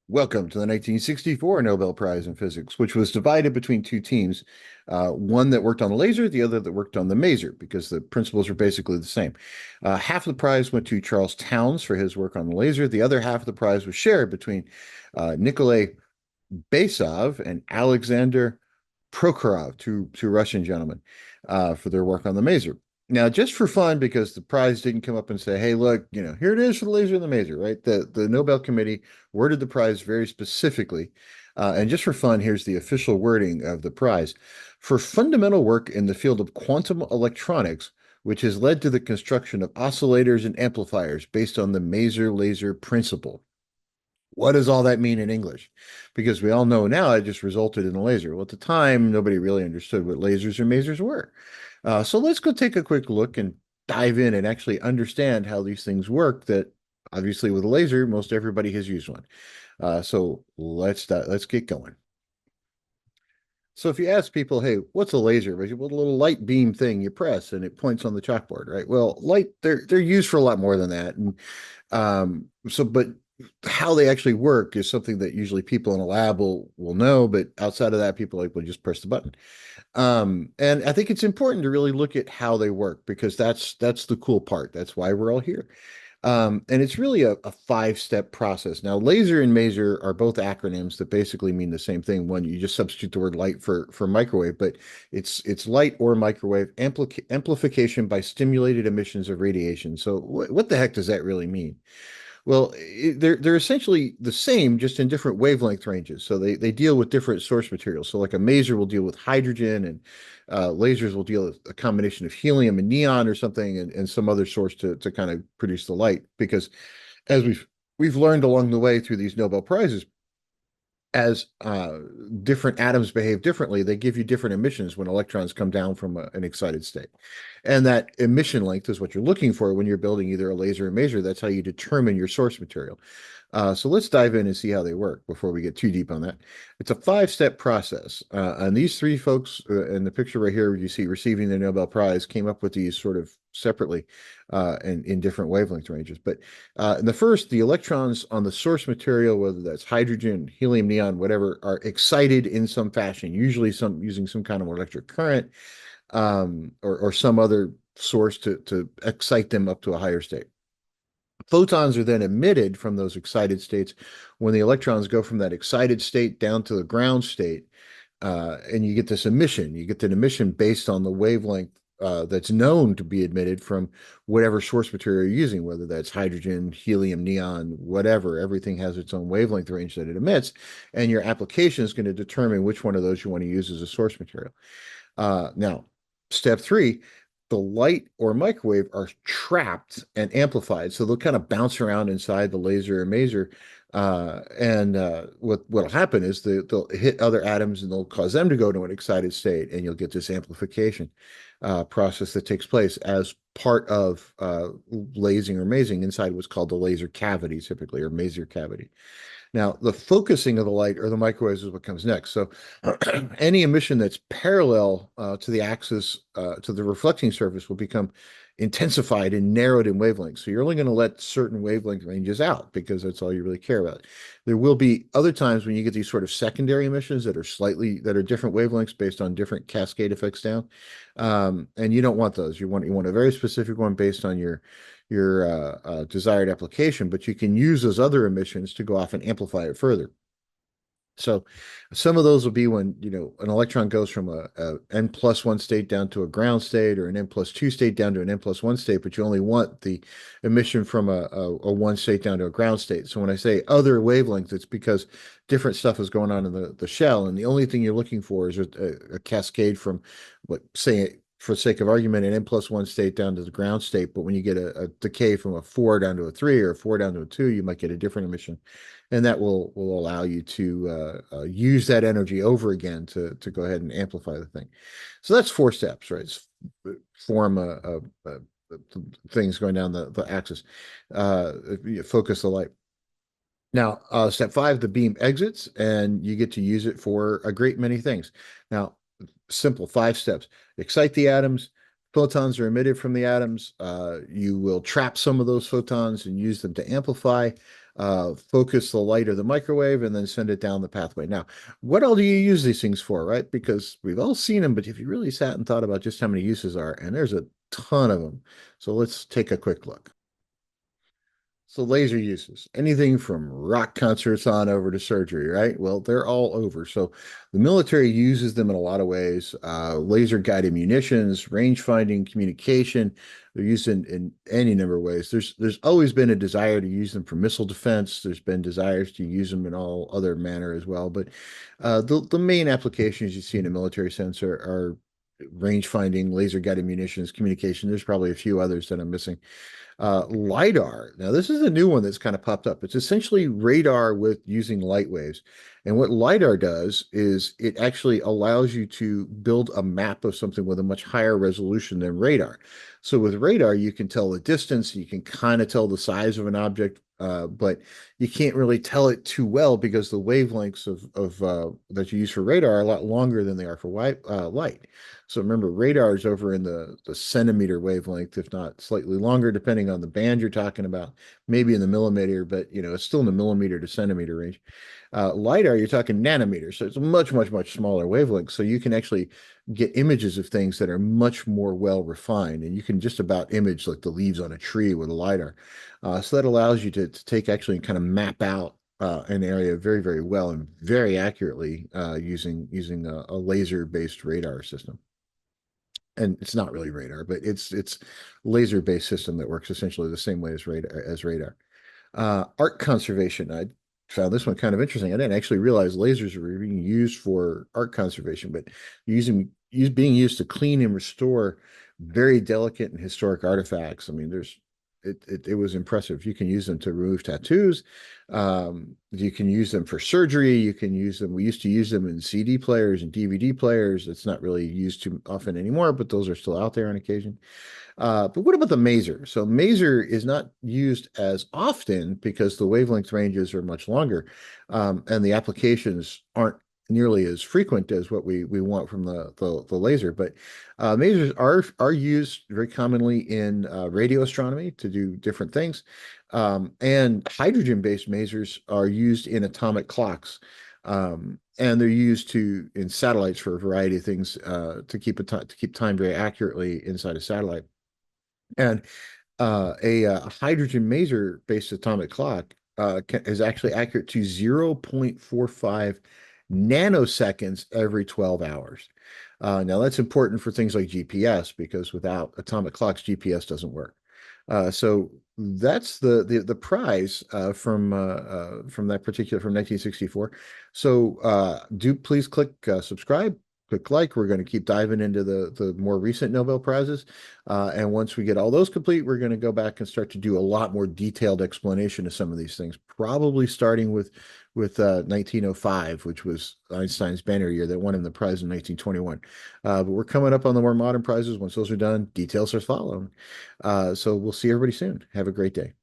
Welcome to the 1964 Nobel Prize in Physics, which was divided between two teams, one that worked on the laser, the other that worked on the maser, because the principles are basically the same. Half of the prize went to Charles Towns for his work on the laser. The other half of the prize was shared between Nicolay Basov and Aleksandr Prokhorov, two Russian gentlemen, for their work on the maser. Now, just for fun, because the prize didn't come up and say, "Hey, look, here it is for the laser and the maser," right? The Nobel Committee worded the prize very specifically, and just for fun, here's the official wording of the prize: for fundamental work in the field of quantum electronics, which has led to the construction of oscillators and amplifiers based on the maser laser principle. What does all that mean in English? Because we all know now it just resulted in a laser. Well, at the time, nobody really understood what lasers or masers were. So let's go take a quick look and dive in and actually understand how these things work. That obviously with a laser, most everybody has used one. So let's get going. So if you ask people, hey, what's a laser? Well, a little light beam thing you press and it points on the chalkboard, right? Well, light they're used for a lot more than that. And but how they actually work is something that usually people in a lab will know, but outside of that, people will just press the button. And I think it's important to really look at how they work because that's the cool part. That's why we're all here. And it's really a five-step process. Now, laser and maser are both acronyms that basically mean the same thing. One, you just substitute the word light for microwave, but it's light or microwave amplification by stimulated emissions of radiation. So what the heck does that really mean? Well, they're essentially the same, just in different wavelength ranges. So they deal with different source materials. So like a maser will deal with hydrogen, and lasers will deal with a combination of helium and neon or something, and some other source to kind of produce the light. Because as we've learned along the way through these Nobel Prizes, as different atoms behave differently, they give you different emissions when electrons come down from an excited state. And that emission length is what you're looking for when you're building either a laser or maser. That's how you determine your source material. So let's dive in and see how they work before we get too deep on that. It's a five-step process. And these three folks in the picture right here, you see receiving the Nobel Prize, came up with these sort of separately in different wavelength ranges. But in the first, the electrons on the source material, whether that's hydrogen, helium, neon, whatever, are excited in some fashion, usually using some kind of electric current or some other source to excite them up to a higher state. Photons are then emitted from those excited states when the electrons go from that excited state down to the ground state, and you get this emission. You get an emission based on the wavelength that's known to be emitted from whatever source material you're using, whether that's hydrogen, helium, neon, whatever. Everything has its own wavelength range that it emits, and your application is going to determine which one of those you want to use as a source material. Now, step three, the light or microwave are trapped and amplified. So they'll kind of bounce around inside the laser or maser. What'll happen is they'll hit other atoms and they'll cause them to go to an excited state, and you'll get this amplification process that takes place as part of lasing or masing inside what's called the laser cavity, typically, or maser cavity. Now, the focusing of the light or the microwaves is what comes next. So, any emission that's parallel to the axis, to the reflecting surface, will become intensified and narrowed in wavelengths. So, you're only going to let certain wavelength ranges out because that's all you really care about. There will be other times when you get these sort of secondary emissions that are different wavelengths based on different cascade effects down, and you don't want those. You want a very specific one based on your desired application, but you can use those other emissions to go off and amplify it further. So some of those will be when, an electron goes from a n+1 state down to a ground state, or an n+2 state down to an n+1 state, but you only want the emission from a one state down to a ground state. So when I say other wavelengths, it's because different stuff is going on in the shell, and the only thing you're looking for is a cascade from, say, for the sake of argument, an n+1 state down to the ground state. But when you get a decay from a 4 down to a 3 or a 4 down to a 2, you might get a different emission. And that will allow you to use that energy over again to go ahead and amplify the thing. So that's four steps, right? It's form things going down the axis. Focus the light. Now, step five, the beam exits, and you get to use it for a great many things. Now, simple five steps: excite the atoms, photons are emitted from the atoms, you will trap some of those photons and use them to amplify, focus the light of the microwave, and then send it down the pathway. Now, what all do you use these things for, right? Because we've all seen them, but if you really sat and thought about just how many uses are, and there's a ton of them. So let's take a quick look. So laser uses, anything from rock concerts on over to surgery, right? Well, they're all over. So the military uses them in a lot of ways. Laser guided munitions, range finding, communication. They're used in any number of ways. There's always been a desire to use them for missile defense. There's been desires to use them in all other manner as well. But the main applications you see in a military sense are range finding, laser guided munitions, communication. There's probably a few others that I'm missing. LiDAR. Now, this is a new one that's kind of popped up. It's essentially radar with using light waves. And what LiDAR does is it actually allows you to build a map of something with a much higher resolution than radar. So with radar, you can tell the distance, you can kind of tell the size of an object, but you can't really tell it too well because the wavelengths of that you use for radar are a lot longer than they are for light. So remember, radar is over in the centimeter wavelength, if not slightly longer, depending on the band you're talking about, maybe in the millimeter, but it's still in the millimeter to centimeter range. LiDAR, you're talking nanometers, so it's a much, much, much smaller wavelength. So you can actually get images of things that are much more well refined, and you can just about image like the leaves on a tree with a LiDAR. So that allows you to take actually and kind of map out an area very, very well and very accurately using a laser-based radar system. And it's not really radar, but it's laser-based system that works essentially the same way as radar. Art conservation. I found this one kind of interesting. I didn't actually realize lasers were being used for art conservation, but being used to clean and restore very delicate and historic artifacts. I mean, it was impressive. You can use them to remove tattoos. You can use them for surgery. You can use them. We used to use them in CD players and DVD players. It's not really used too often anymore, but those are still out there on occasion. But what about the MASER? So MASER is not used as often because the wavelength ranges are much longer, and the applications aren't nearly as frequent as what we want from the laser. But masers are used very commonly in radio astronomy to do different things, and hydrogen-based masers are used in atomic clocks. And they're used in satellites for a variety of things to keep time very accurately inside a satellite. And a hydrogen maser based atomic clock is actually accurate to 0.45 nanoseconds every 12 hours. Now that's important for things like GPS because without atomic clocks, GPS doesn't work. So that's the prize from that particular from 1964. So do please click subscribe. Click like. We're going to keep diving into the more recent Nobel Prizes. And once we get all those complete, we're going to go back and start to do a lot more detailed explanation of some of these things, probably starting with 1905, which was Einstein's banner year that won him the prize in 1921. But we're coming up on the more modern prizes. Once those are done, details are following. So we'll see everybody soon. Have a great day.